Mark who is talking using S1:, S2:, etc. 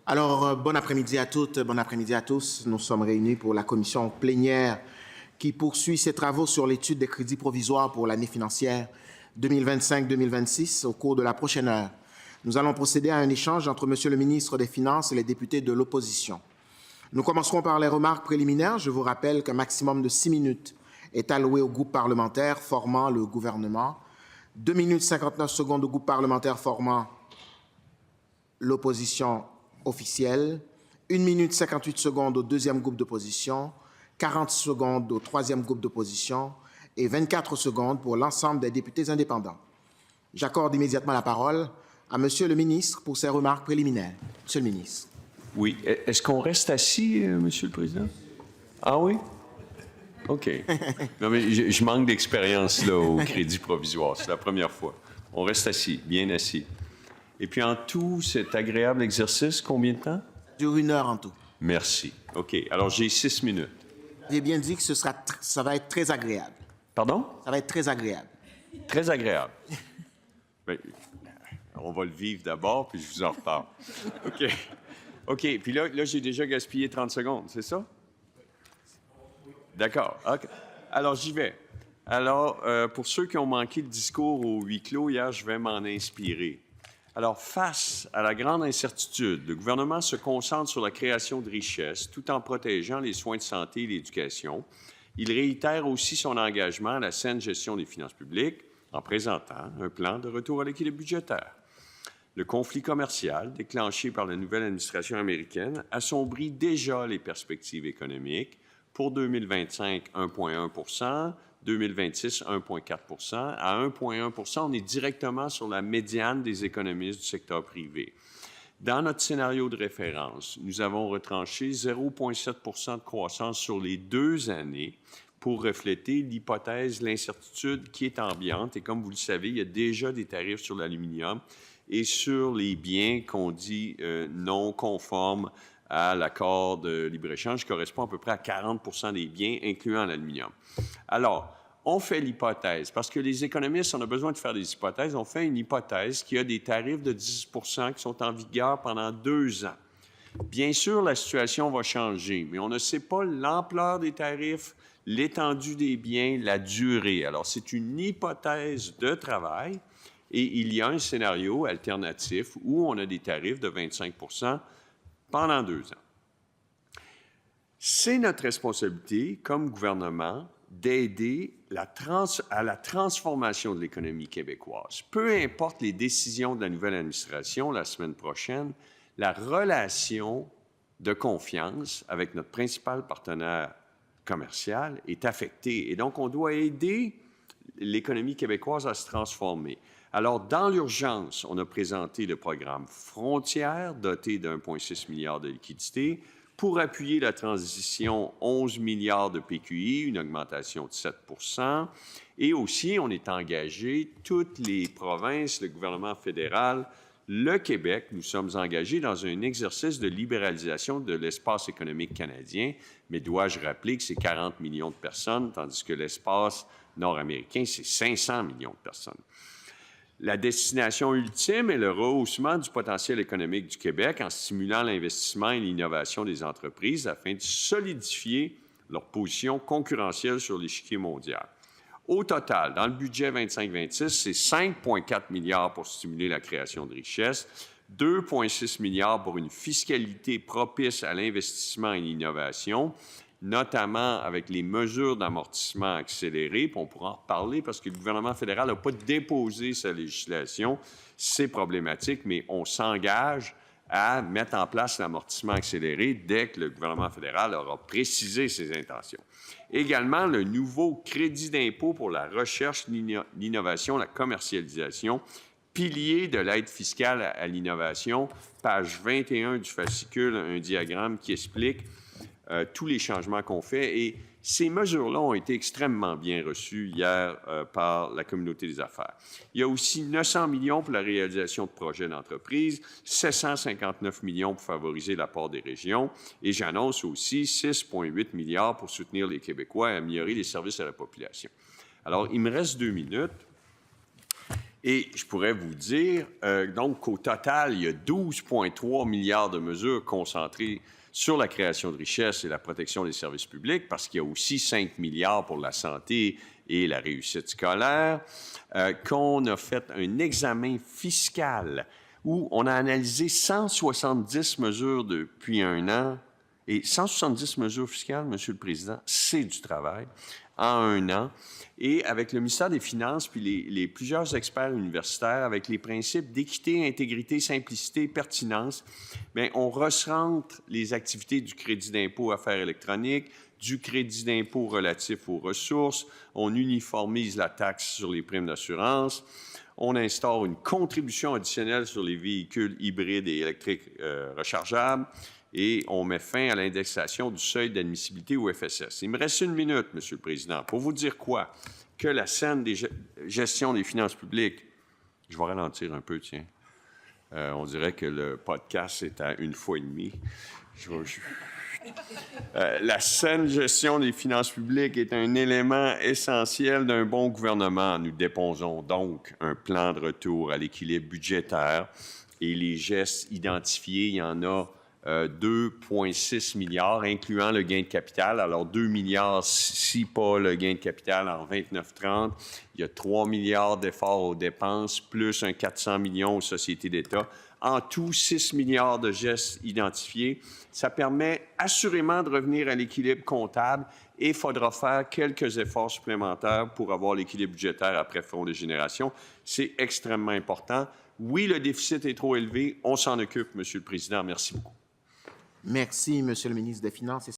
S1: Alors, bon après-midi à toutes, bon après-midi à tous. Nous sommes réunis pour la commission plénière qui poursuit ses travaux sur l'étude des crédits provisoires pour l'année financière 2025-2026 au cours de la prochaine heure. Nous allons procéder à un échange entre Monsieur le ministre des Finances et les députés de l'opposition. Nous commencerons par les remarques préliminaires. Je vous rappelle qu'un maximum de 6 minutes est alloué au groupe parlementaire formant le gouvernement, 2 minutes 59 secondes au groupe parlementaire formant l'opposition officielle, 1 minute 58 secondes au deuxième groupe d'opposition, 40 secondes au troisième groupe d'opposition et 24 secondes pour l'ensemble des députés indépendants. J'accorde immédiatement la parole à Monsieur le ministre pour ses remarques préliminaires. Monsieur le ministre.
S2: Oui. Est-ce qu'on reste assis, Monsieur le Président? Ah oui? OK. Non, mais je manque d'expérience là au crédit provisoire. C'est la première fois. On reste assis, bien assis. Et puis en tout, cet agréable exercice, combien de temps?
S1: Ça dure 1 heure en tout.
S2: Merci. OK. Alors, j'ai 6 minutes.
S1: J'ai bien dit que ça va être très agréable.
S2: Pardon?
S1: Ça va être très agréable.
S2: Très agréable. Bien, on va le vivre d'abord, puis je vous en reparle. OK. OK. Puis là j'ai déjà gaspillé 30 secondes, c'est ça? D'accord. OK. Alors, j'y vais. Alors, pour ceux qui ont manqué le discours au huis clos hier, je vais m'en inspirer. Alors, face à la grande incertitude, le gouvernement se concentre sur la création de richesses tout en protégeant les soins de santé et l'éducation. Il réitère aussi son engagement à la saine gestion des finances publiques en présentant un plan de retour à l'équilibre budgétaire. Le conflit commercial déclenché par la nouvelle administration américaine assombrit déjà les perspectives économiques. Pour 2025, 1,1 2026, 1,4 À 1,1 on est directement sur la médiane des économistes du secteur privé. Dans notre scénario de référence, nous avons retranché 0,7 de croissance sur les 2 années pour refléter l'hypothèse, l'incertitude qui est ambiante. Et comme vous le savez, il y a déjà des tarifs sur l'aluminium et sur les biens qu'on dit non conformes à l'accord de libre-échange, qui correspond à peu près à 40 des biens, incluant l'aluminium. Alors, on fait l'hypothèse, parce que les économistes, on a besoin de faire des hypothèses, on fait une hypothèse qui a des tarifs de 10 qui sont en vigueur pendant 2 ans. Bien sûr, la situation va changer, mais on ne sait pas l'ampleur des tarifs, l'étendue des biens, la durée. Alors, c'est une hypothèse de travail et il y a un scénario alternatif où on a des tarifs de 25 pendant 2 ans. C'est notre responsabilité comme gouvernement d'aider à la transformation de l'économie québécoise. Peu importe les décisions de la nouvelle administration la semaine prochaine, la relation de confiance avec notre principal partenaire commercial est affectée. Et donc, on doit aider l'économie québécoise à se transformer. Alors, dans l'urgence, on a présenté le programme Frontières, doté de 1,6 milliard de liquidités, pour appuyer la transition, 11 milliards de PQI, une augmentation de 7 Et aussi, on est engagé, toutes les provinces, le gouvernement fédéral, le Québec, nous sommes engagés dans un exercice de libéralisation de l'espace économique canadien, mais dois-je rappeler que c'est 40 millions de personnes, tandis que l'espace nord-américain, c'est 500 millions de personnes. La destination ultime est le rehaussement du potentiel économique du Québec en stimulant l'investissement et l'innovation des entreprises afin de solidifier leur position concurrentielle sur l'échiquier mondial. Au total, dans le budget 25-26, c'est 5,4 milliards pour stimuler la création de richesses, 2,6 milliards pour une fiscalité propice à l'investissement et l'innovation, notamment avec les mesures d'amortissement accéléré, puis on pourra en reparler parce que le gouvernement fédéral n'a pas déposé sa législation. C'est problématique, mais on s'engage à mettre en place l'amortissement accéléré dès que le gouvernement fédéral aura précisé ses intentions. Également, le nouveau crédit d'impôt pour la recherche, l'innovation, la commercialisation, pilier de l'aide fiscale à l'innovation, page 21 du fascicule, un diagramme qui explique tous les changements qu'on fait. Et ces mesures-là ont été extrêmement bien reçues hier par la communauté des affaires. Il y a aussi 900 millions pour la réalisation de projets d'entreprise, 759 millions pour favoriser l'apport des régions, et j'annonce aussi 6,8 milliards pour soutenir les Québécois et améliorer les services à la population. Alors, il me reste 2 minutes. Et je pourrais vous dire donc qu'au total, il y a 12,3 milliards de mesures concentrées sur la création de richesses et la protection des services publics, parce qu'il y a aussi 5 milliards pour la santé et la réussite scolaire, qu'on a fait un examen fiscal où on a analysé 170 mesures depuis un an. Et 170 mesures fiscales, Monsieur le Président, c'est du travail en un an. Et avec le ministère des Finances, puis les plusieurs experts universitaires, avec les principes d'équité, intégrité, simplicité, pertinence, bien, on recentre les activités du crédit d'impôt affaires électroniques, du crédit d'impôt relatif aux ressources, on uniformise la taxe sur les primes d'assurance, on instaure une contribution additionnelle sur les véhicules hybrides et électriques rechargeables, et on met fin à l'indexation du seuil d'admissibilité au FSS. Il me reste 1 minute, Monsieur le Président, pour vous dire quoi? Que la scène des gestion des finances publiques, je vais ralentir un peu, tiens. On dirait que le podcast est à 1 fois et demie. La saine gestion des finances publiques est un élément essentiel d'un bon gouvernement. Nous déposons donc un plan de retour à l'équilibre budgétaire et les gestes identifiés, il y en a 2,6 milliards, incluant le gain de capital. Alors, 2 milliards, si pas le gain de capital en 29,30. Il y a 3 milliards d'efforts aux dépenses, plus un 400 millions aux sociétés d'État. En tout, 6 milliards de gestes identifiés. Ça permet assurément de revenir à l'équilibre comptable et il faudra faire quelques efforts supplémentaires pour avoir l'équilibre budgétaire après Fonds de génération. C'est extrêmement important. Oui, le déficit est trop élevé. On s'en occupe, Monsieur le Président. Merci beaucoup.
S1: Merci, Monsieur le ministre des Finances.